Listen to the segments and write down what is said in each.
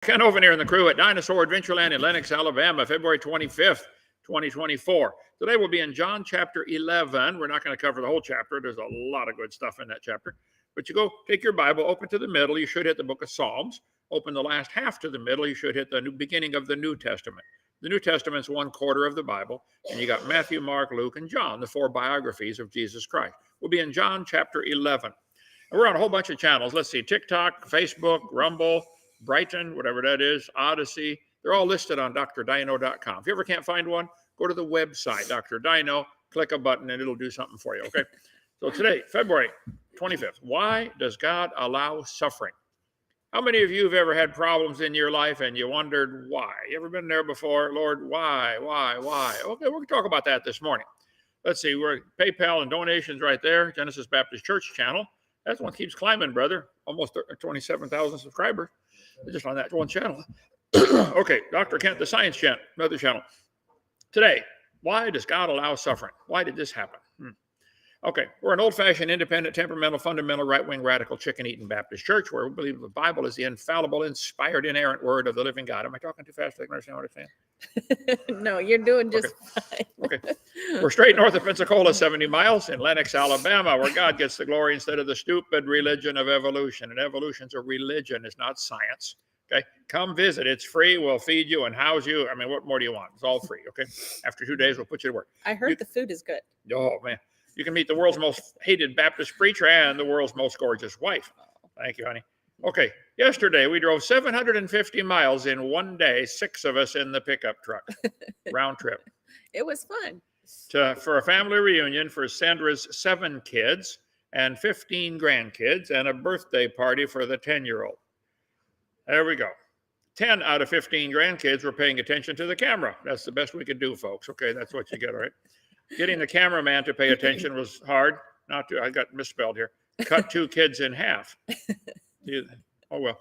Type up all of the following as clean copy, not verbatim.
Ken Hovind here and the crew at Dinosaur Adventure Land in Lenox, Alabama, February 25th, 2024. Today we'll be in John chapter 11. We're not going to cover the whole chapter. There's a lot of good stuff in that chapter. But you go, take your Bible, open to the middle. You should hit the book of Psalms. Open the last half to the middle. You should hit the beginning of the New Testament. The New Testament's 1/4 of the Bible. And you got Matthew, Mark, Luke, and John, the 4 biographies of Jesus Christ. We'll be in John chapter 11. And we're on a whole bunch of channels. Let's see, TikTok, Facebook, Rumble, Brighton, whatever that is, Odyssey. They're all listed on Dr.Dino.com. If you ever can't find one, go to the website, Dr. Dino, click a button, and it'll do something for you, okay? So today, February 25th, why does God allow suffering? How many of you have ever had problems in your life and you wondered why? You ever been there before? Lord, why? Okay, we're going to talk about that this morning. Let's see, we're PayPal and donations right there, Genesis Baptist Church channel. That one keeps climbing, brother. Almost 27,000 subscribers. Just on that one channel. Okay, Dr. Kent, the Science Channel, another channel. Today, why does God allow suffering? Why did this happen? Okay, we're an old-fashioned, independent, temperamental, fundamental, right-wing, radical, chicken-eating Baptist church where we believe the Bible is the infallible, inspired, inerrant word of the living God. Am I talking too fast? I can understand what I'm saying? No, you're doing just fine. Okay. We're straight north of Pensacola, 70 miles in Lenox, Alabama, where God gets the glory instead of the stupid religion of evolution. And evolution's a religion, it's not science. Okay, come visit. It's free. We'll feed you and house you. I mean, what more do you want? It's all free. Okay. After 2 days, we'll put you to work. I heard the food is good. Oh man, you can meet the world's most hated Baptist preacher and the world's most gorgeous wife. Thank you, honey. Okay, yesterday we drove 750 miles in one day, 6 of us in the pickup truck, round trip. It was fun. For a family reunion for Sandra's 7 kids and 15 grandkids and a birthday party for the 10-year-old. There we go. 10 out of 15 grandkids were paying attention to the camera. That's the best we could do, folks. Okay, that's what you get, all right? Getting the cameraman to pay attention was hard. I got misspelled here. Cut 2 kids in half. Oh, well.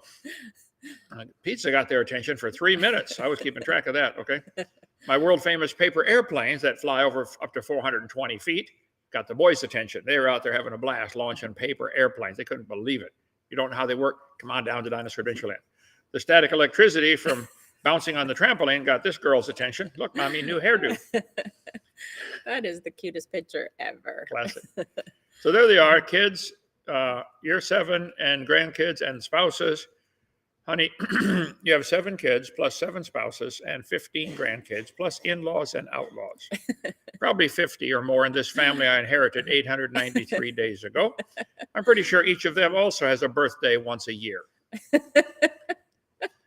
Pizza got their attention for 3 minutes. I was keeping track of that, okay? My world-famous paper airplanes that fly over up to 420 feet got the boys' attention. They were out there having a blast launching paper airplanes. They couldn't believe it. You don't know how they work? Come on down to Dinosaur Adventure Land. The static electricity from bouncing on the trampoline got this girl's attention. Look, mommy, new hairdo. That is the cutest picture ever. Classic. So there they are, kids, year 7 and grandkids and spouses. Honey, you have 7 kids plus 7 spouses and 15 grandkids plus in-laws and outlaws. Probably 50 or more in this family I inherited 893 days ago. I'm pretty sure each of them also has a birthday once a year.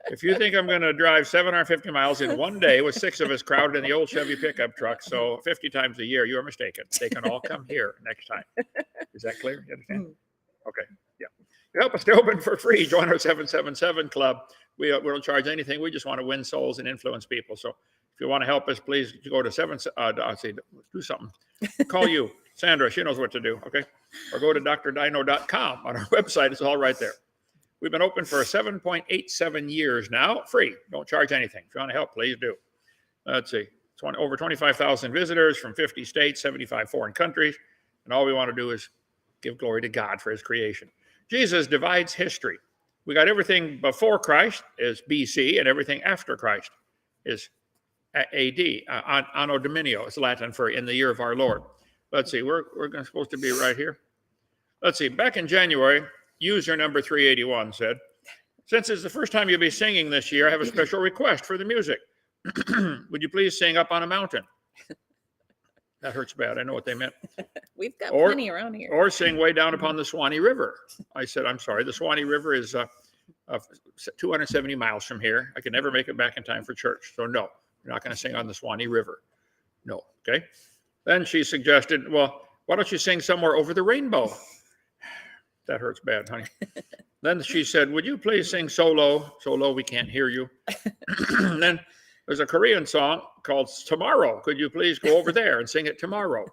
If you think I'm going to drive 750 miles in one day with 6 of us crowded in the old Chevy pickup truck, so 50 times a year, you are mistaken. They can all come here next time. Is that clear? You understand? Okay. Yeah. Help us to open for free. Join our 777 club. We don't charge anything. We just want to win souls and influence people. So if you want to help us, please go to do something. Call you, Sandra. She knows what to do. Okay. Or go to Dr.Dino.com on our website. It's all right there. We've been open for 7.87 years now, free. Don't charge anything. If you want to help, please do. Let's see. Over 25,000 visitors from 50 states, 75 foreign countries. And all we want to do is give glory to God for his creation. Jesus divides history. We got everything before Christ is BC, and everything after Christ is AD. Anno Dominio is Latin for in the year of our Lord. Let's see. We're supposed to be right here. Let's see. Back in January, user number 381 said, since it's the first time you'll be singing this year, I have a special request for the music. Would you please sing Up on a Mountain? That hurts bad. I know what they meant. We've got plenty around here. Or sing Way Down Upon the Swanee River. I said, I'm sorry. The Swanee River is 270 miles from here. I could never make it back in time for church. So no, you're not going to sing on the Swanee River. No. Okay. Then she suggested, well, why don't you sing Somewhere Over the Rainbow? That hurts bad, honey. Then she said, would you please sing So Low we can't hear you? Then there's a Korean song called Tomorrow. Could you please go over there and sing it tomorrow?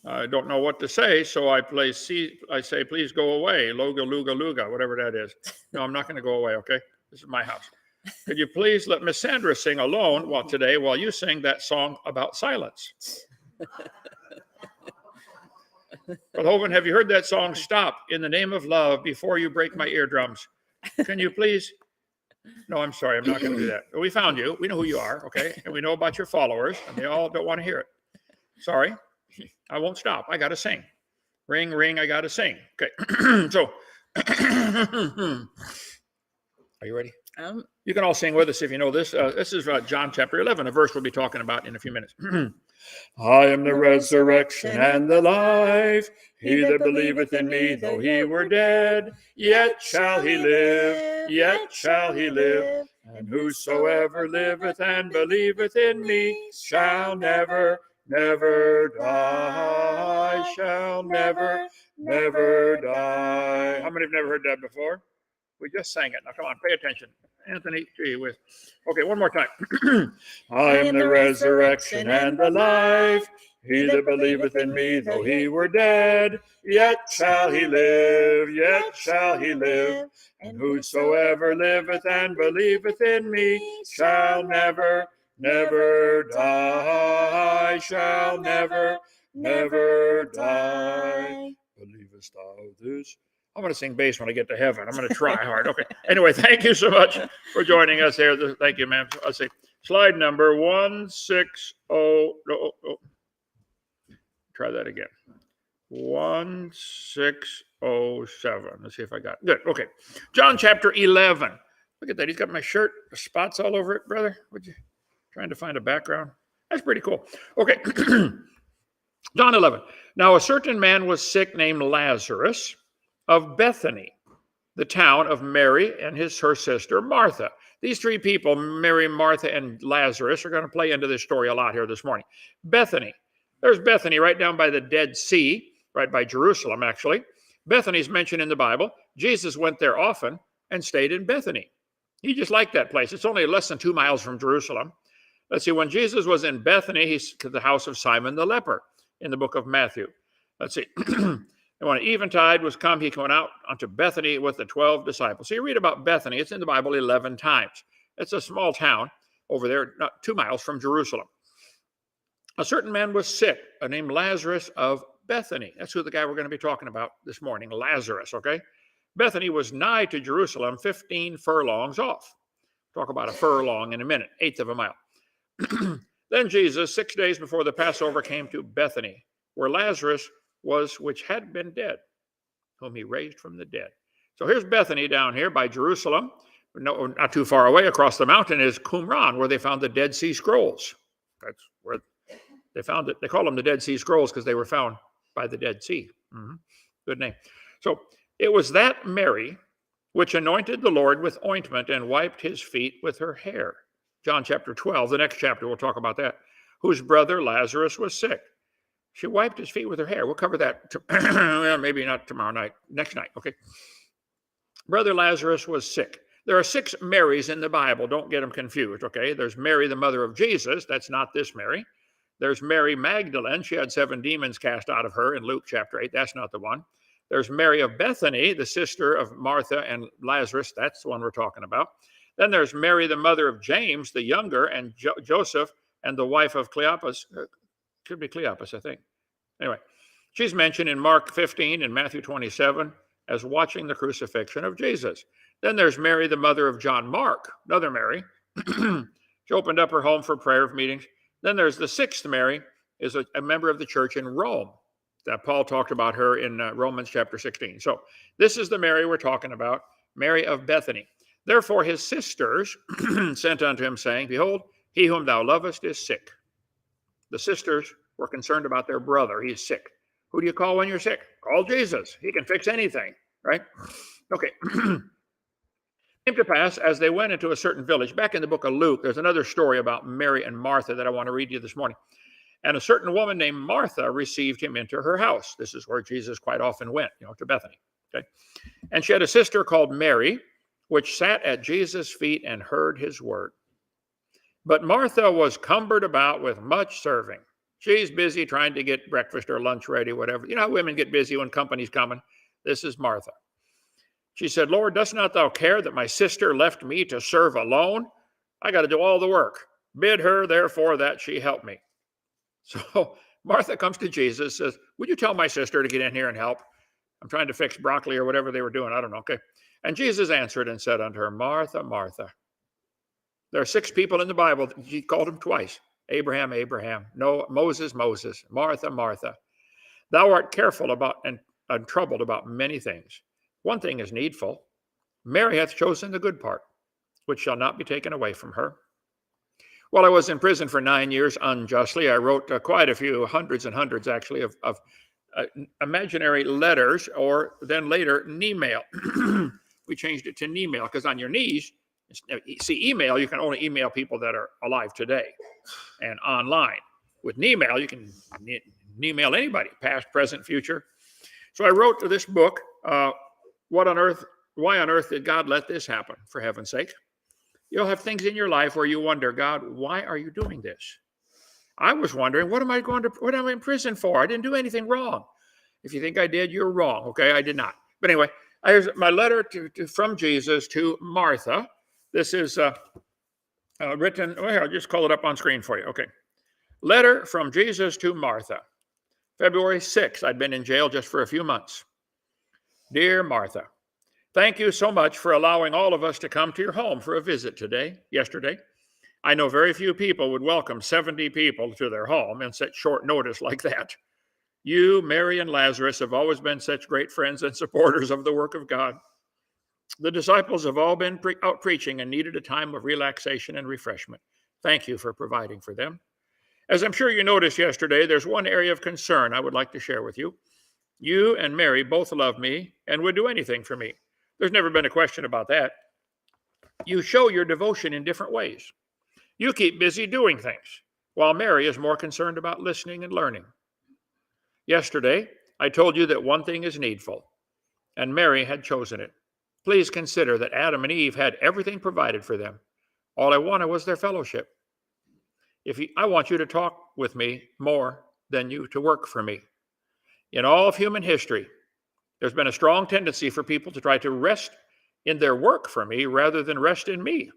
I don't know what to say, so I say, please go away. Loga, luga, luga, whatever that is. No, I'm not going to go away, okay? This is my house. Could you please let Miss Sandra sing alone while you sing that song about silence? But Hovind, have you heard that song, Stop, in the Name of Love, Before You Break My Eardrums? Can you please? No, I'm sorry. I'm not going to do that. We found you. We know who you are, okay? And we know about your followers, and they all don't want to hear it. Sorry. I won't stop. I got to sing. Ring, ring, I got to sing. Okay. So, are you ready? You can all sing with us if you know this. This is John chapter 11, a verse we'll be talking about in a few minutes. I am the resurrection and the life. He that believeth in me, though he were dead, yet shall he live, yet shall he live. And whosoever liveth and believeth in me shall never, never die, shall never, never die. How many have never heard that before? We just sang it. Now, come on, pay attention. Anthony, gee whiz. Okay, one more time. I am the resurrection and the life. He that believeth in me, though he were dead, yet shall he live, yet shall he live. And whosoever liveth and believeth in me shall never, never die, shall never, never die. Believest thou this? I'm going to sing bass when I get to heaven. I'm going to try hard. Okay. Anyway, thank you so much for joining us here. Thank you, ma'am. Let's see. Slide number 160. Try that again. 1607. Let's see if I got it. Good. Okay. John chapter 11. Look at that. He's got my shirt. Spots all over it, brother. Would you trying to find a background? That's pretty cool. Okay. John 11. Now a certain man was sick named Lazarus of Bethany, the town of Mary and her sister Martha. These three people, Mary, Martha, and Lazarus, are going to play into this story a lot here this morning. Bethany. There's Bethany right down by the Dead Sea, right by Jerusalem, actually. Bethany's mentioned in the Bible. Jesus went there often and stayed in Bethany. He just liked that place. It's only less than 2 miles from Jerusalem. Let's see, when Jesus was in Bethany, he's to the house of Simon the leper in the book of Matthew. Let's see. And when eventide was come, he went out unto Bethany with the 12 disciples. So you read about Bethany. It's in the Bible 11 times. It's a small town over there, not 2 miles from Jerusalem. A certain man was sick, named Lazarus of Bethany. That's who the guy we're going to be talking about this morning, Lazarus, okay? Bethany was nigh to Jerusalem, 15 furlongs off. Talk about a furlong in a minute, 1/8 of a mile. Then Jesus, 6 days before the Passover, came to Bethany, where Lazarus was, which had been dead, whom he raised from the dead. So here's Bethany down here by Jerusalem. No, not too far away across the mountain is Qumran, where they found the Dead Sea Scrolls. That's where they found it. They call them the Dead Sea Scrolls because they were found by the Dead Sea. Good name. So it was that Mary which anointed the Lord with ointment and wiped his feet with her hair. John chapter 12, the next chapter, we'll talk about that. Whose brother Lazarus was sick. She wiped his feet with her hair. We'll cover that. Well, maybe not tomorrow night, next night, okay? Brother Lazarus was sick. There are 6 Marys in the Bible. Don't get them confused, okay? There's Mary, the mother of Jesus. That's not this Mary. There's Mary Magdalene. She had 7 demons cast out of her in Luke chapter 8. That's not the one. There's Mary of Bethany, the sister of Martha and Lazarus. That's the one we're talking about. Then there's Mary, the mother of James, the younger, and Joseph, and the wife of Cleopas. Could be Cleopas, I think. Anyway, she's mentioned in Mark 15 and Matthew 27 as watching the crucifixion of Jesus. Then there's Mary, the mother of John Mark, another Mary. She opened up her home for prayer meetings. Then there's the 6th Mary, is a member of the church in Rome. That Paul talked about her in Romans chapter 16. So this is the Mary we're talking about, Mary of Bethany. Therefore his sisters sent unto him, saying, Behold, he whom thou lovest is sick. The sisters were concerned about their brother. He's sick. Who do you call when you're sick? Call Jesus. He can fix anything, right? Okay. Came to pass, as they went into a certain village, back in the book of Luke, there's another story about Mary and Martha that I want to read to you this morning. And a certain woman named Martha received him into her house. This is where Jesus quite often went, to Bethany. Okay. And she had a sister called Mary, which sat at Jesus' feet and heard his word. But Martha was cumbered about with much serving. She's busy trying to get breakfast or lunch ready, whatever. You know how women get busy when company's coming? This is Martha. She said, Lord, dost not thou care that my sister left me to serve alone? I got to do all the work. Bid her, therefore, that she help me. So Martha comes to Jesus, says, would you tell my sister to get in here and help? I'm trying to fix broccoli or whatever they were doing. I don't know. Okay. And Jesus answered and said unto her, Martha, Martha. There are 6 people in the Bible. He called them twice. Abraham, Abraham. No, Moses, Moses. Martha, Martha. Thou art careful about and troubled about many things. One thing is needful. Mary hath chosen the good part, which shall not be taken away from her. While I was in prison for 9 years unjustly, I wrote quite a few, hundreds and hundreds actually, of imaginary letters, or then later, email. We changed it to email because on your knees, see, email, you can only email people that are alive today and online. With email, you can email anybody, past, present, future. So I wrote this book, why on earth did God let this happen, for heaven's sake? You'll have things in your life where you wonder, God, why are you doing this? I was wondering, what am I in prison for? I didn't do anything wrong. If you think I did, you're wrong. Okay, I did not. But anyway, here's my letter from Jesus to Martha. This is written, well, I'll just call it up on screen for you. Okay. Letter from Jesus to Martha. February 6th, I'd been in jail just for a few months. Dear Martha, thank you so much for allowing all of us to come to your home for a visit yesterday. I know very few people would welcome 70 people to their home in such short notice like that. You, Mary, and Lazarus have always been such great friends and supporters of the work of God. The disciples have all been out preaching and needed a time of relaxation and refreshment. Thank you for providing for them. As I'm sure you noticed yesterday, there's one area of concern I would like to share with you. You and Mary both love me and would do anything for me. There's never been a question about that. You show your devotion in different ways. You keep busy doing things, while Mary is more concerned about listening and learning. Yesterday, I told you that one thing is needful, and Mary had chosen it. Please consider that Adam and Eve had everything provided for them. All I wanted was their fellowship. I want you to talk with me more than you to work for me. In all of human history, there's been a strong tendency for people to try to rest in their work for me rather than rest in me.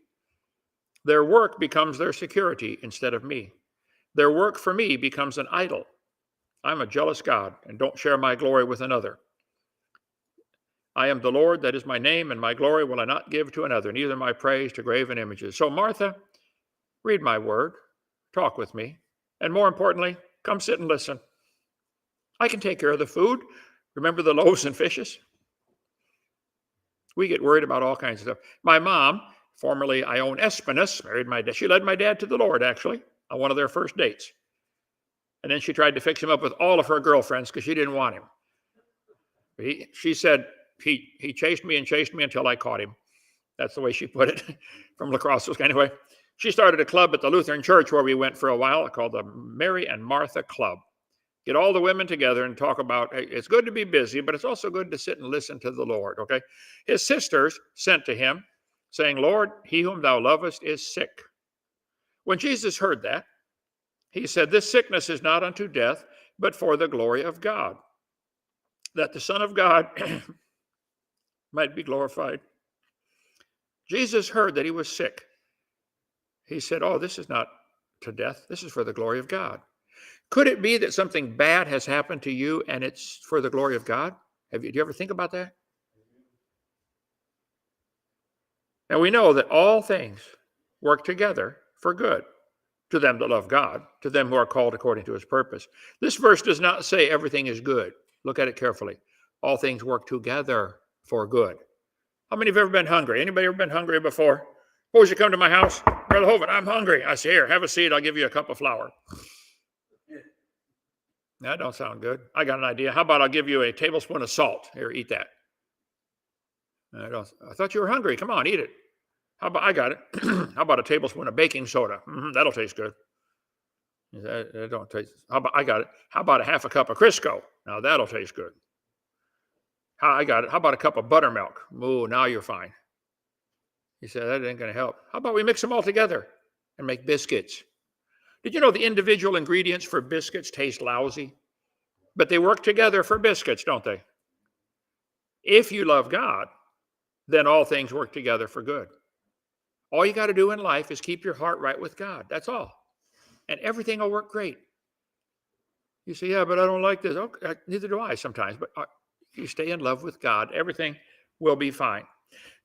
Their work becomes their security instead of me. Their work for me becomes an idol. I'm a jealous God and don't share my glory with another. I am the Lord, that is my name, and my glory will I not give to another, neither my praise to graven images. So Martha, read my word, talk with me, and more importantly, come sit and listen. I can take care of the food. Remember the loaves and fishes? We get worried about all kinds of stuff. My mom, formerly Ione Espinus, married my dad. She led my dad to the Lord, actually, on one of their first dates. And then she tried to fix him up with all of her girlfriends because she didn't want him. She said, he chased me until I caught him. That's the way she put it from La Crosse. Anyway, she started a club at the Lutheran church where we went for a while called the Mary and Martha Club. Get all the women together and talk about, hey, it's good to be busy, but it's also good to sit and listen to the Lord, okay? His sisters sent to him saying, Lord, he whom thou lovest is sick. When Jesus heard that, he said, this sickness is not unto death, but for the glory of God, that the Son of God might be glorified. Jesus heard that he was sick. He said, oh, this is not to death. This is for the glory of God. Could it be that something bad has happened to you and it's for the glory of God? Do you ever think about that? And we know that all things work together for good to them that love God, to them who are called according to his purpose. This verse does not say everything is good. Look at it carefully. All things work together for good. How many have ever been hungry? Anybody ever been hungry before? Suppose you come to my house, Brother Hovind, I'm hungry. I say, here, have a seat. I'll give you a cup of flour. That don't sound good. I got an idea. How about I'll give you a tablespoon of salt? Here, eat that. I thought you were hungry. Come on, eat it. How about, I got it. How about a tablespoon of baking soda? That'll taste good. That don't taste. I got it. How about a half a cup of Crisco? Now that'll taste good. I got it. How about a cup of buttermilk? Ooh, now you're fine. He said, that ain't going to help. How about we mix them all together and make biscuits? Did you know the individual ingredients for biscuits taste lousy? But they work together for biscuits, don't they? If you love God, then all things work together for good. All you got to do in life is keep your heart right with God. That's all. And everything will work great. You say, yeah, but I don't like this. Okay, neither do I sometimes. But if you stay in love with God, everything will be fine.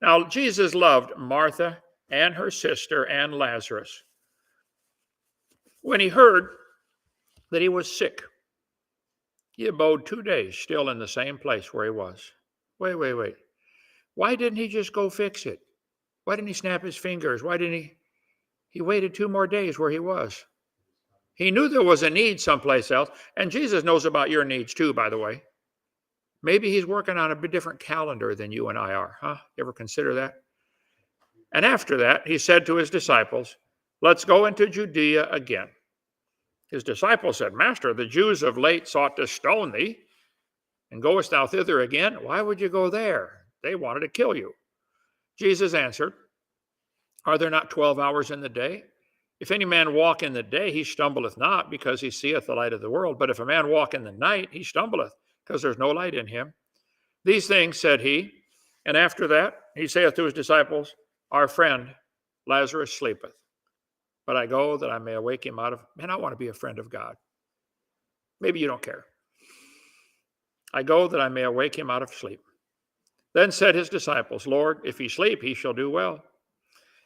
Now, Jesus loved Martha and her sister and Lazarus. When he heard that he was sick, he abode 2 days still in the same place where he was. Wait. Why didn't he just go fix it? Why didn't he snap his fingers? Why didn't he waited 2 more days where he was? He knew there was a need someplace else. And Jesus knows about your needs too, by the way. Maybe he's working on a bit different calendar than you and I are, huh? You ever consider that? And after that, he said to his disciples, let's go into Judea again. His disciples said, Master, the Jews of late sought to stone thee, and goest thou thither again? Why would you go there? They wanted to kill you. Jesus answered, are there not 12 hours in the day? If any man walk in the day, he stumbleth not, because he seeth the light of the world. But if a man walk in the night, he stumbleth, because there's no light in him. These things said he, and after that he saith to his disciples, our friend Lazarus sleepeth, but I go that I may awake him out of... Man, I want to be a friend of God. Maybe you don't care. I go that I may awake him out of sleep. Then said his disciples, Lord, if he sleep, he shall do well.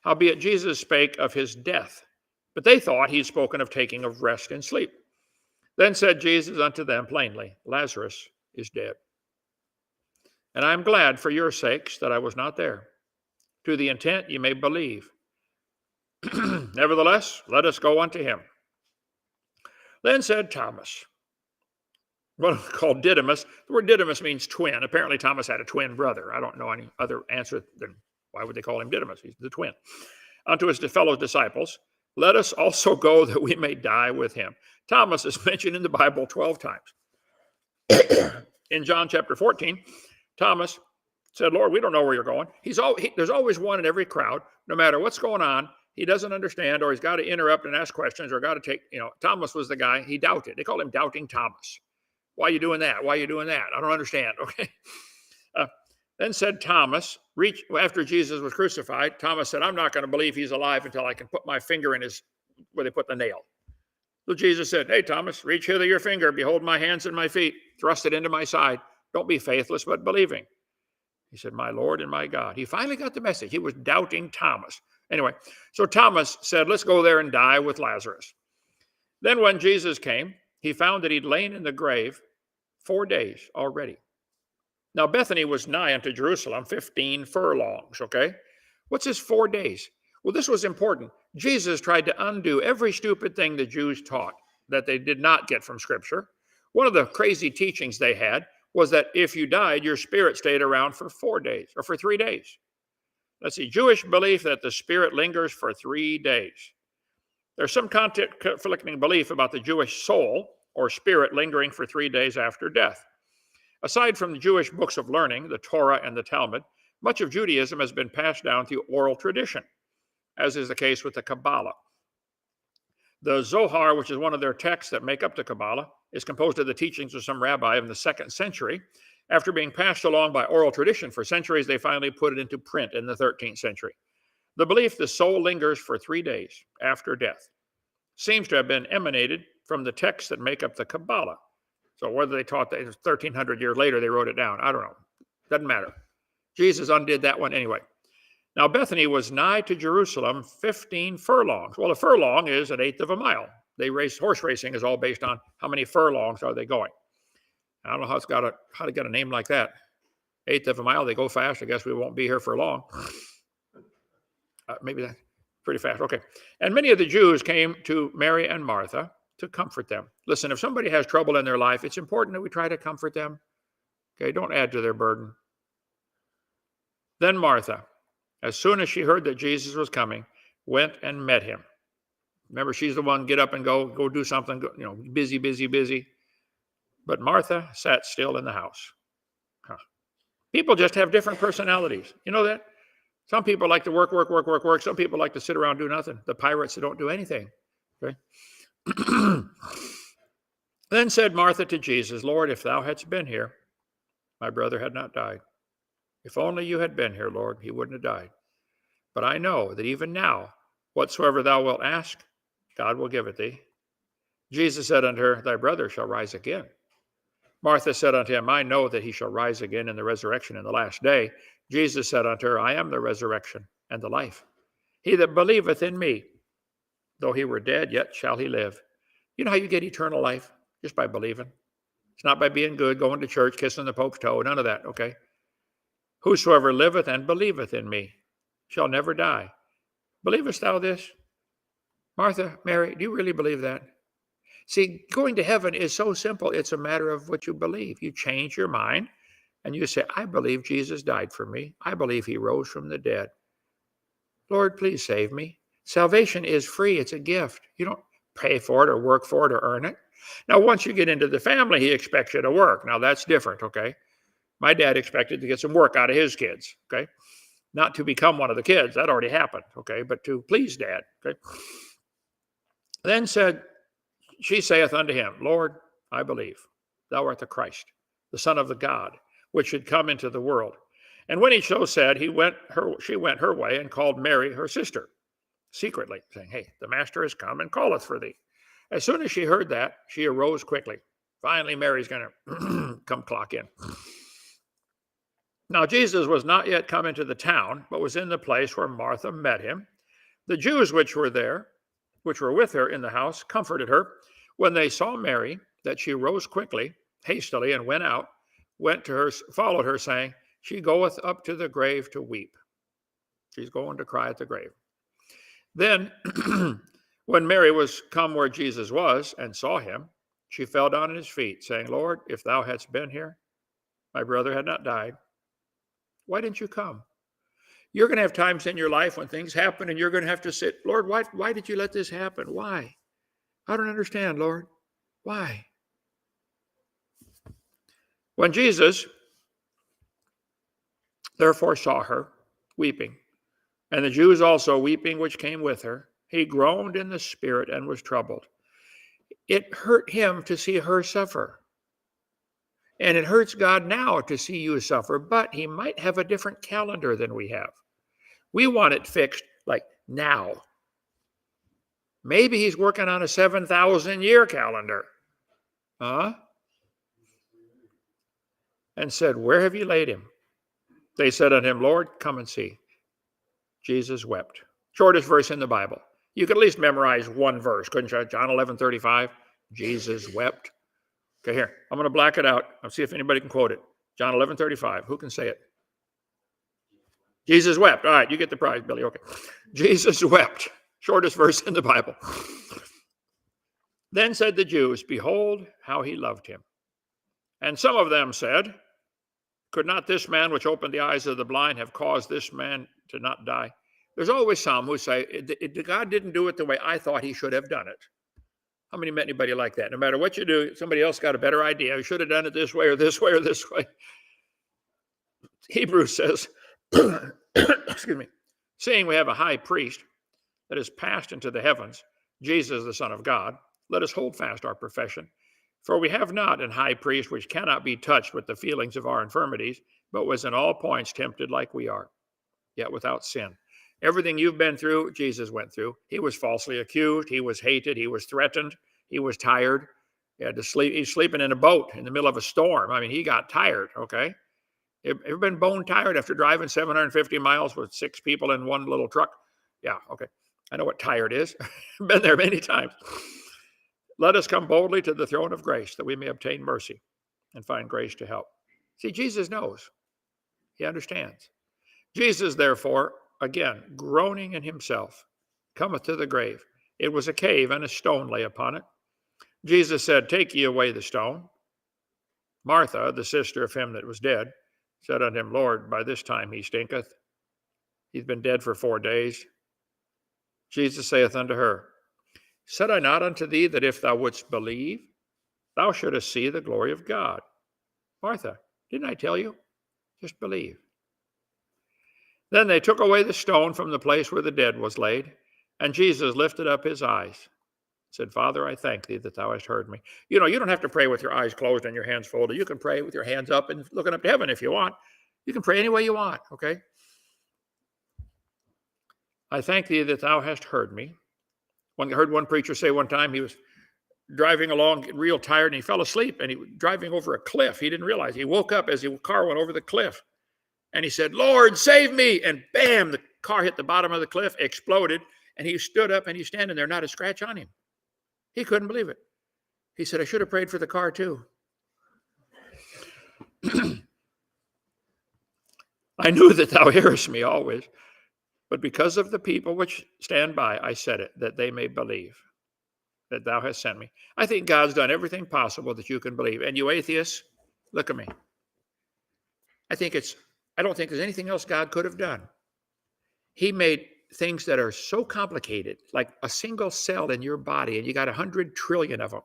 Howbeit Jesus spake of his death, but they thought he had spoken of taking of rest and sleep. Then said Jesus unto them plainly, Lazarus is dead. And I am glad for your sakes that I was not there, to the intent ye may believe. Nevertheless, let us go unto him. Then said Thomas, one called Didymus. The word Didymus means twin. Apparently Thomas had a twin brother. I don't know any other answer than why would they call him Didymus? He's the twin. Unto his fellow disciples, let us also go that we may die with him. Thomas is mentioned in the Bible 12 times. In John chapter 14, Thomas said, Lord, we don't know where you're going. There's always one in every crowd, no matter what's going on. He doesn't understand, or he's got to interrupt and ask questions, or got to take, Thomas was the guy, he doubted. They called him Doubting Thomas. Why are you doing that? Why are you doing that? I don't understand. Okay. Then said Thomas, after Jesus was crucified, Thomas said, I'm not going to believe he's alive until I can put my finger in where they put the nail. So Jesus said, hey, Thomas, reach hither your finger. Behold my hands and my feet. Thrust it into my side. Don't be faithless, but believing. He said, my Lord and my God. He finally got the message. He was Doubting Thomas. Anyway, so Thomas said, let's go there and die with Lazarus. Then when Jesus came, he found that he'd lain in the grave 4 days already. Now, Bethany was nigh unto Jerusalem, 15 furlongs, okay? What's this 4 days? Well, this was important. Jesus tried to undo every stupid thing the Jews taught that they did not get from Scripture. One of the crazy teachings they had was that if you died, your spirit stayed around for 4 days, or for 3 days. Let's see, Jewish belief that the spirit lingers for 3 days. There's some conflicting belief about the Jewish soul, or spirit, lingering for 3 days after death. Aside from the Jewish books of learning, the Torah and the Talmud, much of Judaism has been passed down through oral tradition, as is the case with the Kabbalah. The Zohar, which is one of their texts that make up the Kabbalah, is composed of the teachings of some rabbi in the 2nd century. After being passed along by oral tradition for centuries, they finally put it into print in the 13th century. The belief the soul lingers for 3 days after death seems to have been emanated from the texts that make up the Kabbalah. So whether they taught that 1,300 years later, they wrote it down, I don't know. Doesn't matter. Jesus undid that one anyway. Now, Bethany was nigh to Jerusalem 15 furlongs. Well, a furlong is 1/8 of a mile. Horse racing is all based on how many furlongs are they going. I don't know how to get a name like that. 1/8 of a mile, they go fast. I guess we won't be here for long. Maybe that's pretty fast. Okay. And many of the Jews came to Mary and Martha to comfort them. Listen, if somebody has trouble in their life, it's important that we try to comfort them. Okay, don't add to their burden. Then Martha, as soon as she heard that Jesus was coming, went and met him. Remember, she's the one, get up and go do something, busy. But Martha sat still in the house. People just have different personalities. You know that? Some people like to work. Some people like to sit around and do nothing. The pirates that don't do anything. Okay. Then said Martha to Jesus, Lord, if thou hadst been here, my brother had not died. If only you had been here, Lord, he wouldn't have died. But I know that even now, whatsoever thou wilt ask, God will give it thee. Jesus said unto her, thy brother shall rise again. Martha said unto him, I know that he shall rise again in the resurrection in the last day. Jesus said unto her, I am the resurrection and the life. He that believeth in me, though he were dead, yet shall he live. You know how you get eternal life? Just by believing. It's not by being good, going to church, kissing the Pope's toe, none of that, okay? Whosoever liveth and believeth in me shall never die. Believest thou this? Martha, Mary, do you really believe that? See, going to heaven is so simple. It's a matter of what you believe. You change your mind and you say, I believe Jesus died for me. I believe he rose from the dead. Lord, please save me. Salvation is free. It's a gift. You don't pay for it or work for it or earn it. Now, once you get into the family, he expects you to work. Now, that's different, okay? My dad expected to get some work out of his kids, okay? Not to become one of the kids. That already happened, okay? But to please dad, okay? Then she saith unto him, Lord, I believe. Thou art the Christ, the Son of the God, which should come into the world. And when he so said, she went her way and called Mary, her sister, secretly, saying, Hey, the master is come and calleth for thee. As soon as she heard that, she arose quickly. Finally, Mary's going to come clock in. Now, Jesus was not yet come into the town, but was in the place where Martha met him. The Jews which were with her in the house, comforted her. When they saw Mary, that she rose quickly, hastily, and went to her, followed her, saying, She goeth up to the grave to weep. She's going to cry at the grave. Then, when Mary was come where Jesus was and saw him, she fell down at his feet, saying, Lord, if thou hadst been here, my brother had not died. Why didn't you come? You're going to have times in your life when things happen and you're going to have to sit, Lord, why did you let this happen? Why? I don't understand, Lord. Why? When Jesus therefore saw her weeping, and the Jews also weeping which came with her, he groaned in the spirit and was troubled. It hurt him to see her suffer. And it hurts God now to see you suffer, but he might have a different calendar than we have. We want it fixed like now. Maybe he's working on a 7,000-year calendar. And said, Where have you laid him? They said unto him, Lord, come and see. Jesus wept. Shortest verse in the Bible. You could at least memorize one verse, couldn't you? John 11:35, Jesus wept. Okay, here, I'm going to black it out. I'll see if anybody can quote it. John 11:35. Who can say it? Jesus wept. All right, you get the prize, Billy. Okay. Jesus wept. Shortest verse in the Bible. Then said the Jews, Behold how he loved him. And some of them said, Could not this man which opened the eyes of the blind have caused this man to not die? There's always some who say, God didn't do it the way I thought he should have done it. How many met anybody like that? No matter what you do, somebody else got a better idea. You should have done it this way or this way or this way. Hebrews says, excuse me, seeing we have a high priest that is passed into the heavens, Jesus, the Son of God, let us hold fast our profession. For we have not an high priest which cannot be touched with the feelings of our infirmities, but was in all points tempted like we are, yet without sin. Everything you've been through, Jesus went through. He was falsely accused. He was hated. He was threatened. He was tired. He had to sleep. He's sleeping in a boat in the middle of a storm. I mean, he got tired, okay? Ever been bone tired after driving 750 miles with 6 people in one little truck? Yeah, okay. I know what tired is. Been there many times. Let us come boldly to the throne of grace that we may obtain mercy and find grace to help. See, Jesus knows. He understands. Jesus, therefore, again, groaning in himself, cometh to the grave. It was a cave, and a stone lay upon it. Jesus said, Take ye away the stone. Martha, the sister of him that was dead, said unto him, Lord, by this time he stinketh. He's been dead for 4 days. Jesus saith unto her, Said I not unto thee that if thou wouldst believe, thou shouldest see the glory of God? Martha, didn't I tell you? Just believe. Then they took away the stone from the place where the dead was laid, and Jesus lifted up his eyes, said, Father, I thank thee that thou hast heard me. You know, you don't have to pray with your eyes closed and your hands folded. You can pray with your hands up and looking up to heaven if you want. You can pray any way you want, okay? I thank thee that thou hast heard me. I heard one preacher say one time he was driving along real tired and he fell asleep and he was driving over a cliff. He didn't realize. He woke up as the car went over the cliff. And he said, Lord, save me. And bam, the car hit the bottom of the cliff, exploded. And he stood up and he's standing there, not a scratch on him. He couldn't believe it. He said, I should have prayed for the car too. I knew that thou hearest me always, but because of the people which stand by, I said it, that they may believe that thou hast sent me. I think God's done everything possible that you can believe. And you atheists, look at me. I don't think there's anything else God could have done. He made things that are so complicated, like a single cell in your body, and you got 100 trillion of them.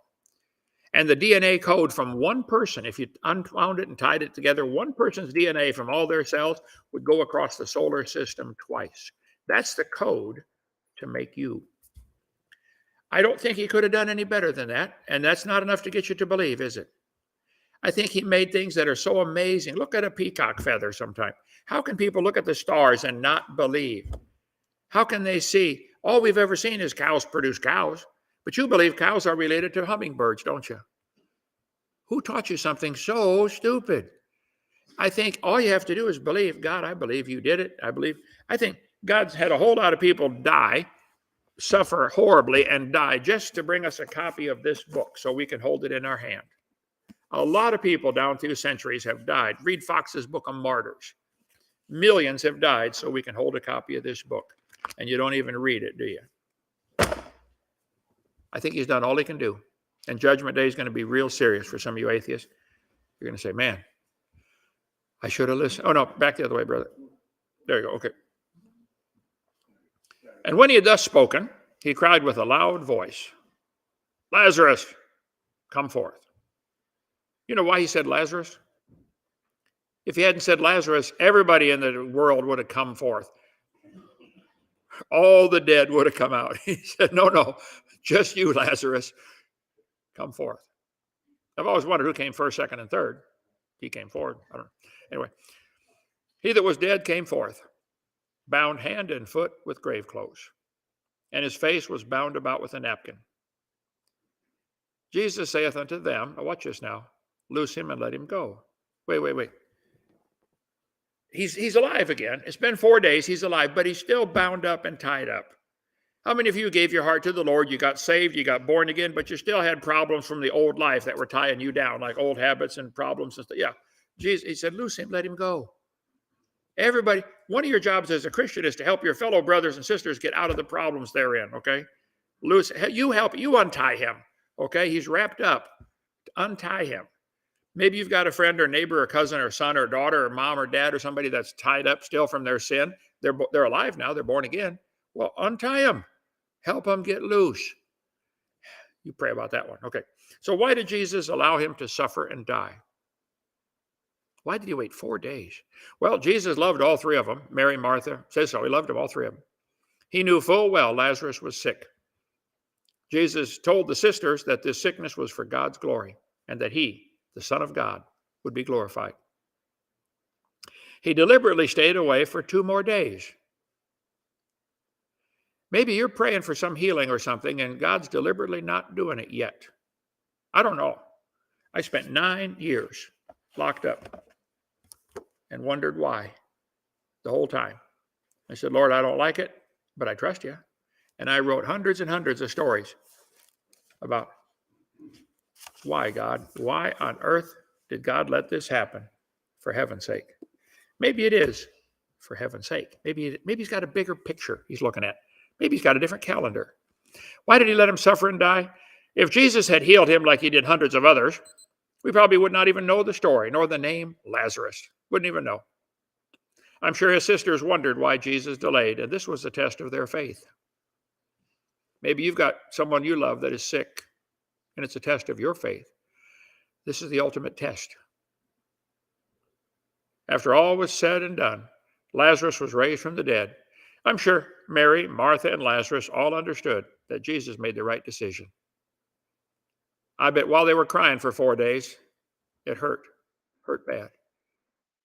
And the DNA code from one person, if you unwound it and tied it together, one person's DNA from all their cells would go across the solar system twice. That's the code to make you. I don't think he could have done any better than that. And that's not enough to get you to believe, is it? I think he made things that are so amazing. Look at a peacock feather sometime. How can people look at the stars and not believe? How can they see? All we've ever seen is cows produce cows. But you believe cows are related to hummingbirds, don't you? Who taught you something so stupid? I think all you have to do is believe, God, I believe you did it. I think God's had a whole lot of people die, suffer horribly, and die just to bring us a copy of this book so we can hold it in our hand. A lot of people down through centuries have died. Read Fox's Book of Martyrs. Millions have died so we can hold a copy of this book. And you don't even read it, do you? I think he's done all he can do. And Judgment Day is going to be real serious for some of you atheists. You're going to say, man, I should have listened. Oh, no, back the other way, brother. There you go. Okay. And when he had thus spoken, he cried with a loud voice, Lazarus, come forth. You know why he said Lazarus? If he hadn't said Lazarus, everybody in the world would have come forth. All the dead would have come out. He said, no, just you, Lazarus, come forth. I've always wondered who came first, second, and third. He came forward. I don't know. Anyway, he that was dead came forth, bound hand and foot with grave clothes, and his face was bound about with a napkin. Jesus saith unto them, now watch this now, loose him and let him go. Wait. He's alive again. It's been 4 days. He's alive, but he's still bound up and tied up. How many of you gave your heart to the Lord? You got saved, you got born again, but you still had problems from the old life that were tying you down, like old habits and problems and stuff. Yeah. Jesus, he said, loose him, let him go. Everybody, one of your jobs as a Christian is to help your fellow brothers and sisters get out of the problems they're in, okay? Loose, you help, you untie him, okay? He's wrapped up. Untie him. Maybe you've got a friend or neighbor or cousin or son or daughter or mom or dad or somebody that's tied up still from their sin. They're alive now. They're born again. Well, untie them. Help them get loose. You pray about that one. Okay. So why did Jesus allow him to suffer and die? Why did he wait 4 days? Well, Jesus loved all three of them. Mary, Martha, says so. He loved them, all three of them. He knew full well Lazarus was sick. Jesus told the sisters that this sickness was for God's glory and that he, the Son of God, would be glorified. He deliberately stayed away for 2 more days. Maybe you're praying for some healing or something and God's deliberately not doing it yet. I don't know. I spent 9 years locked up and wondered why the whole time. I said, Lord, I don't like it, but I trust you. And I wrote hundreds and hundreds of stories about why, God, why on earth did God let this happen? For heaven's sake. Maybe it is for heaven's sake. Maybe he's got a bigger picture he's looking at. Maybe he's got a different calendar. Why did he let him suffer and die? If Jesus had healed him like he did hundreds of others, we probably would not even know the story, nor the name Lazarus. Wouldn't even know. I'm sure his sisters wondered why Jesus delayed, and this was a test of their faith. Maybe you've got someone you love that is sick, and it's a test of your faith. This is the ultimate test. After all was said and done, Lazarus was raised from the dead. I'm sure Mary, Martha, and Lazarus all understood that Jesus made the right decision. I bet while they were crying for 4 days, it hurt bad.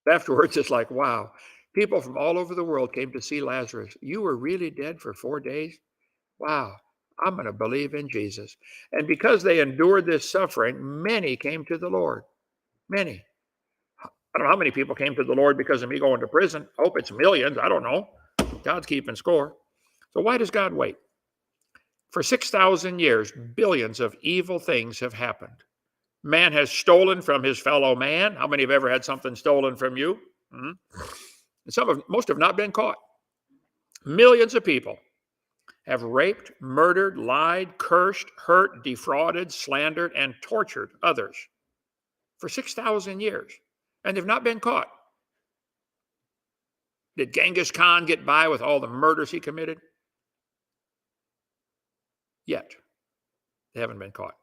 Afterwards, it's like, wow, people from all over the world came to see Lazarus. You were really dead for 4 days? Wow, I'm going to believe in Jesus. And because they endured this suffering, many came to the Lord. Many. I don't know how many people came to the Lord because of me going to prison. I hope it's millions. I don't know. God's keeping score. So why does God wait? For 6,000 years, billions of evil things have happened. Man has stolen from his fellow man. How many have ever had something stolen from you? Most have not been caught. Millions of people have raped, murdered, lied, cursed, hurt, defrauded, slandered, and tortured others for 6,000 years, and they've not been caught. Did Genghis Khan get by with all the murders he committed? Yet. They haven't been caught.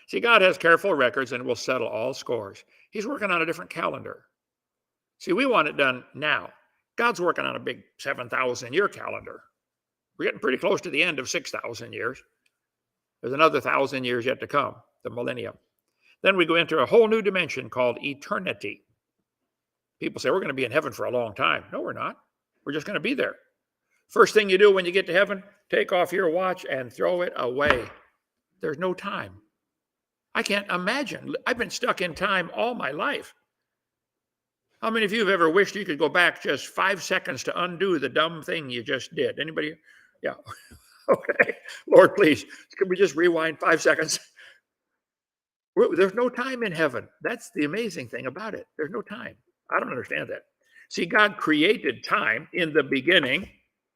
See, God has careful records and will settle all scores. He's working on a different calendar. See, we want it done now. God's working on a big 7,000-year calendar. We're getting pretty close to the end of 6,000 years. There's another 1,000 years yet to come, the millennium. Then we go into a whole new dimension called eternity. People say, we're going to be in heaven for a long time. No, we're not. We're just going to be there. First thing you do when you get to heaven, take off your watch and throw it away. There's no time. I can't imagine. I've been stuck in time all my life. How many of you have ever wished you could go back just 5 seconds to undo the dumb thing you just did? Anybody? Yeah. Okay. Lord, please, can we just rewind 5 seconds? There's no time in heaven. That's the amazing thing about it. There's no time. I don't understand that. See, God created time in the beginning.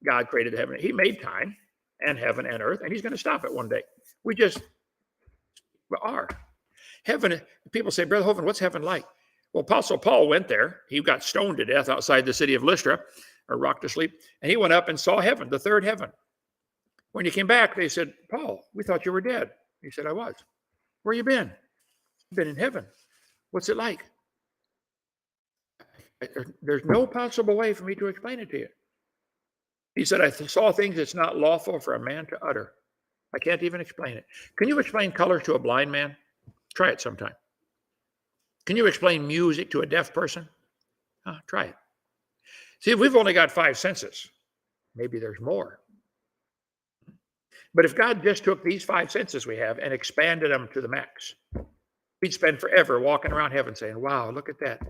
God created heaven. He made time and heaven and earth, and he's going to stop it one day. We just are. Heaven, people say, Brother Hovind, what's heaven like? Well, Apostle Paul went there. He got stoned to death outside the city of Lystra, or rocked to sleep, and he went up and saw heaven, the third heaven. When he came back, they said, Paul, we thought you were dead. He said, I was. Where you been? I've been in heaven. What's it like? There's no possible way for me to explain it to you. He said, I saw things it's not lawful for a man to utter. I can't even explain it. Can you explain colors to a blind man? Try it sometime. Can you explain music to a deaf person? Try it. See, we've only got 5 senses. Maybe there's more. But if God just took these 5 senses we have and expanded them to the max, we'd spend forever walking around heaven saying, wow, look at that.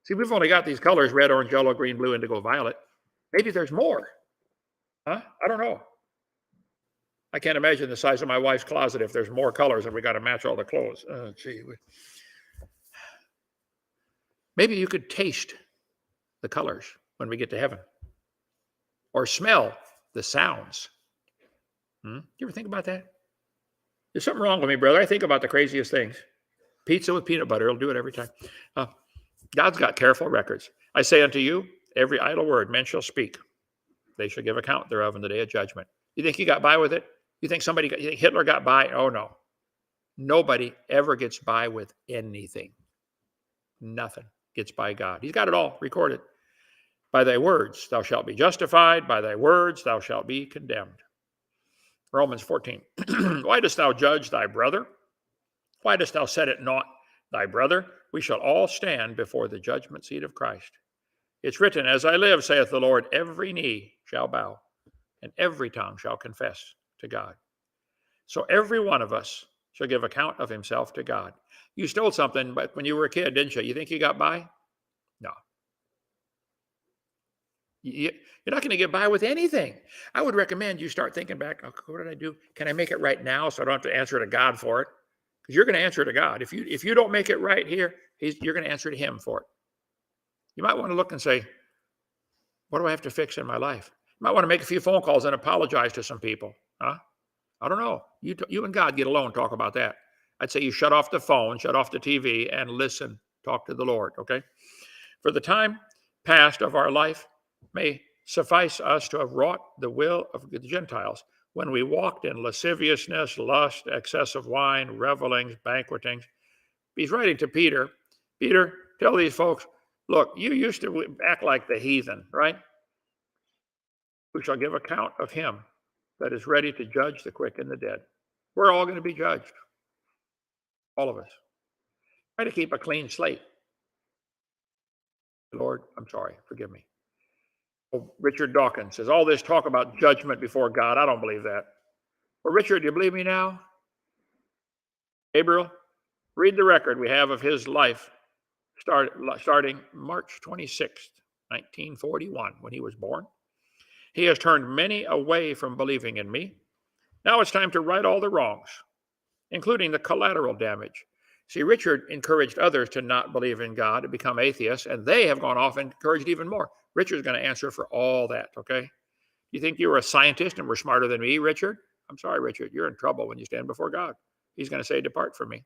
See, we've only got these colors, red, orange, yellow, green, blue, indigo, violet. Maybe there's more. I don't know. I can't imagine the size of my wife's closet if there's more colors and we got to match all the clothes. Maybe you could taste the colors when we get to heaven, or smell the sounds. You ever think about that? There's something wrong with me, brother. I think about the craziest things. Pizza with peanut butter, it'll do it every time. God's got careful records. I say unto you, every idle word men shall speak, they shall give account thereof in the day of judgment. You think you got by with it? You think Hitler got by? Oh, no. Nobody ever gets by with anything. Nothing gets by God. He's got it all recorded. By thy words thou shalt be justified. By thy words thou shalt be condemned. Romans 14. Why dost thou judge thy brother? Why dost thou set at naught thy brother? We shall all stand before the judgment seat of Christ. It's written, as I live, saith the Lord, every knee shall bow, and every tongue shall confess to God. So every one of us shall give account of himself to God. You stole something, but when you were a kid, didn't you? You think you got by? No. You're not going to get by with anything. I would recommend you start thinking back, oh, what did I do? Can I make it right now so I don't have to answer to God for it? Because you're going to answer to God. If you don't make it right here, you're going to answer to him for it. You might want to look and say, what do I have to fix in my life? You might want to make a few phone calls and apologize to some people. I don't know. You and God get alone, talk about that. I'd say you shut off the phone, shut off the TV, and listen. Talk to the Lord, okay? For the time past of our life may suffice us to have wrought the will of the Gentiles when we walked in lasciviousness, lust, excess of wine, revelings, banquetings. He's writing to Peter. Peter, tell these folks, look, you used to act like the heathen, right? Who shall give account of him that is ready to judge the quick and the dead. We're all going to be judged. All of us. Try to keep a clean slate. Lord, I'm sorry. Forgive me. Well, Richard Dawkins says, all this talk about judgment before God, I don't believe that. Well, Richard, do you believe me now? Gabriel, read the record we have of his life starting March 26th, 1941, when he was born. He has turned many away from believing in me. Now it's time to right all the wrongs, including the collateral damage. See, Richard encouraged others to not believe in God, to become atheists, and they have gone off and encouraged even more. Richard's going to answer for all that, okay? You think you were a scientist and were smarter than me, Richard? I'm sorry, Richard. You're in trouble when you stand before God. He's going to say, depart from me.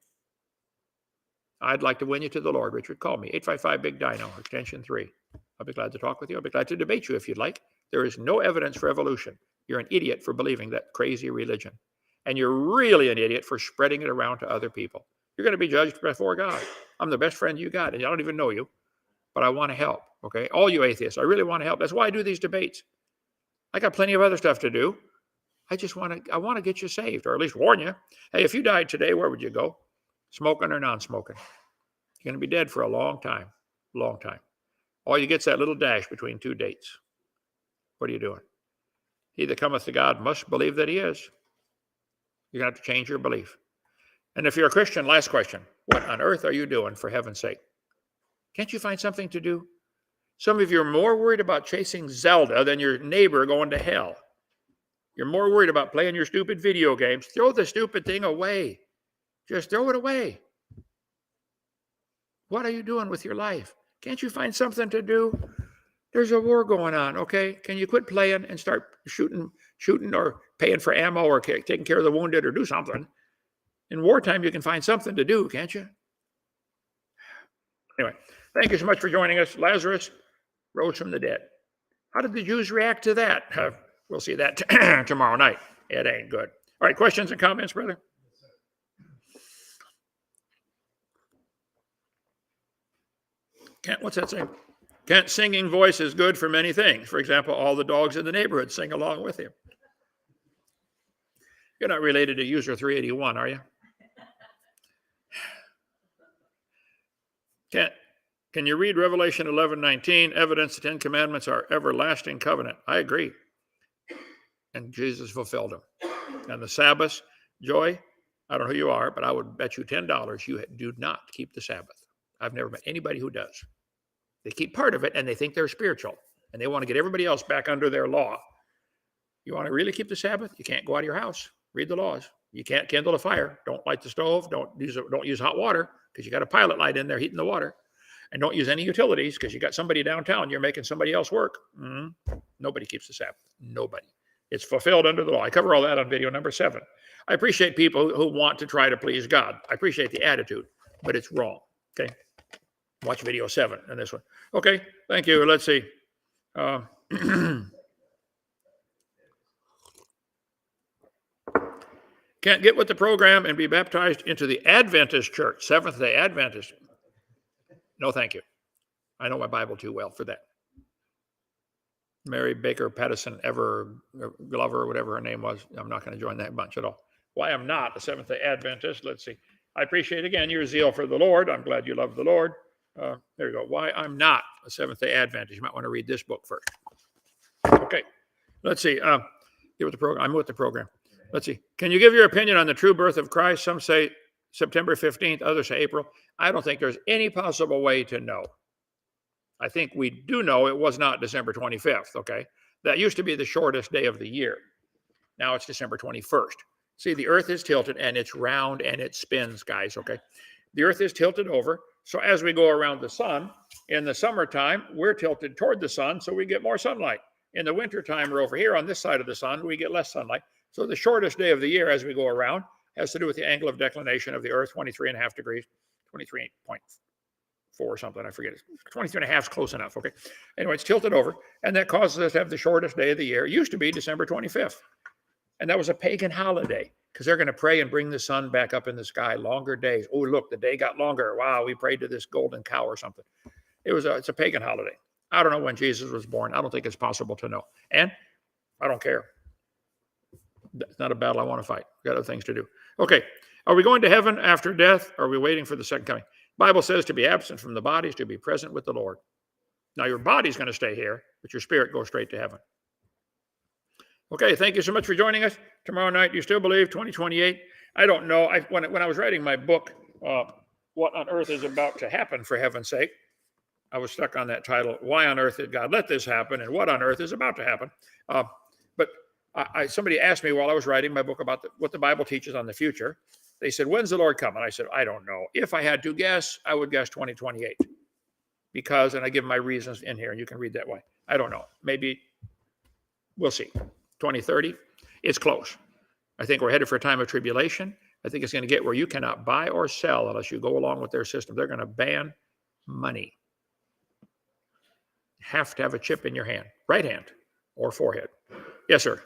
I'd like to win you to the Lord, Richard. Call me, 855-BIG-DINO, extension 3. I'll be glad to talk with you. I'll be glad to debate you if you'd like. There is no evidence for evolution. You're an idiot for believing that crazy religion. And you're really an idiot for spreading it around to other people. You're going to be judged before God. I'm the best friend you got, and I don't even know you, but I want to help, okay? All you atheists, I really want to help. That's why I do these debates. I got plenty of other stuff to do. I want to get you saved, or at least warn you. Hey, if you died today, where would you go? Smoking or non-smoking? You're going to be dead for a long time, long time. All you get's that little dash between two dates. What are you doing? He that cometh to God must believe that he is. You're going to have to change your belief. And if you're a Christian, last question, what on earth are you doing for heaven's sake? Can't you find something to do? Some of you are more worried about chasing Zelda than your neighbor going to hell. You're more worried about playing your stupid video games. Throw the stupid thing away. Just throw it away. What are you doing with your life? Can't you find something to do? There's a war going on, okay? Can you quit playing and start shooting or paying for ammo or taking care of the wounded or do something? In wartime, you can find something to do, can't you? Anyway, thank you so much for joining us. Lazarus rose from the dead. How did the Jews react to that? We'll see that tomorrow night. It ain't good. All right, questions and comments, brother? What's that saying? Kent's singing voice is good for many things. For example, all the dogs in the neighborhood sing along with him. You're not related to user 381, are you? Kent, can you read Revelation 11:19? Evidence the Ten Commandments are everlasting covenant. I agree. And Jesus fulfilled them. And the Sabbath, Joy, I don't know who you are, but I would bet you $10 you do not keep the Sabbath. I've never met anybody who does. They keep part of it and they think they're spiritual and they want to get everybody else back under their law. You want to really keep the Sabbath? You can't go out of your house. Read the laws. You can't kindle a fire. Don't light the stove. Don't use hot water because you got a pilot light in there heating the water. And don't use any utilities because you got somebody downtown. You're making somebody else work. Nobody keeps the Sabbath. Nobody. It's fulfilled under the law. I cover all that on video number 7. I appreciate people who want to try to please God. I appreciate the attitude, but it's wrong. Okay. Watch video 7 and this one. Okay. Thank you. Let's see. Can't get with the program and be baptized into the Adventist church, Seventh-day Adventist. No, thank you. I know my Bible too well for that. Mary Baker Patterson Glover, or whatever her name was. I'm not going to join that bunch at all. Why I'm not a Seventh-day Adventist, let's see. I appreciate, again, your zeal for the Lord. I'm glad you love the Lord. There you go. Why I'm not a Seventh-day Adventist. You might want to read this book first. Okay. Let's see. Get with the program. I'm with the program. Let's see. Can you give your opinion on the true birth of Christ? Some say September 15th, others say April. I don't think there's any possible way to know. I think we do know it was not December 25th, okay? That used to be the shortest day of the year. Now it's December 21st. See, the earth is tilted and it's round and it spins, guys, okay? The earth is tilted over. So as we go around the sun, in the summertime, we're tilted toward the sun, so we get more sunlight. In the wintertime, we're over here on this side of the sun, we get less sunlight. So the shortest day of the year as we go around has to do with the angle of declination of the earth, 23.5 degrees, 23.4 or something, I forget. 23.5 is close enough, okay? Anyway, it's tilted over, and that causes us to have the shortest day of the year. It used to be December 25th, and that was a pagan holiday because they're going to pray and bring the sun back up in the sky, longer days. Oh, look, the day got longer. Wow, we prayed to this golden cow or something. It's a pagan holiday. I don't know when Jesus was born. I don't think it's possible to know, and I don't care. It's not a battle I want to fight. We've got other things to do. Okay, are we going to heaven after death, or are we waiting for the second coming? Bible says to be absent from the body is to be present with the Lord. Now, your body's going to stay here, but your spirit goes straight to heaven. Okay, thank you so much for joining us. Tomorrow night, do you still believe 2028? I don't know. When I was writing my book, what on earth is about to happen, for heaven's sake. I was stuck on that title. Why on earth did God let this happen, and what on earth is about to happen? But somebody asked me while I was writing my book about what the Bible teaches on the future. They said, when's the Lord come? And I said, I don't know. If I had to guess, I would guess 2028. Because, and I give my reasons in here, and you can read that way. I don't know. Maybe, we'll see. 2030, it's close. I think we're headed for a time of tribulation. I think it's going to get where you cannot buy or sell unless you go along with their system. They're going to ban money. Have to have a chip in your hand, right hand or forehead. Yes, sir.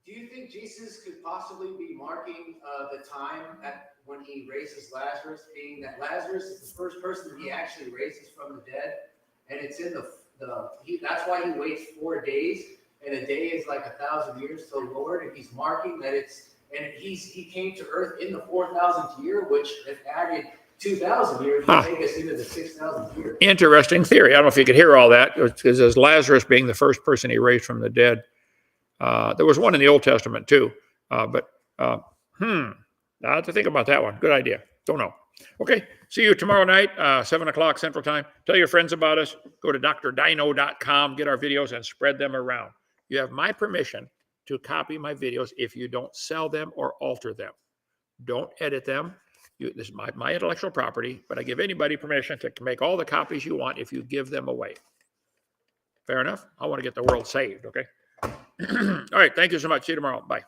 Do you think Jesus could possibly be marking the time when he raises Lazarus, being that Lazarus is the first person that he actually raises from the dead, and it's in that's why he waits 4 days, and a day is like 1,000 years to the Lord, and he's marking that he came to earth in the 4,000th year, which if added 2,000 years would take us into the 6,000th year. Interesting theory. I don't know if you could hear all that, because as Lazarus being the first person he raised from the dead. There was one in the Old Testament too, but I have to think about that one. Good idea. Don't know. Okay, see you tomorrow night, 7 o'clock Central Time. Tell your friends about us. Go to drdino.com, get our videos, and spread them around. You have my permission to copy my videos if you don't sell them or alter them. Don't edit them. This is my intellectual property, but I give anybody permission to make all the copies you want if you give them away. Fair enough? I want to get the world saved, okay? All right. Thank you so much. See you tomorrow. Bye.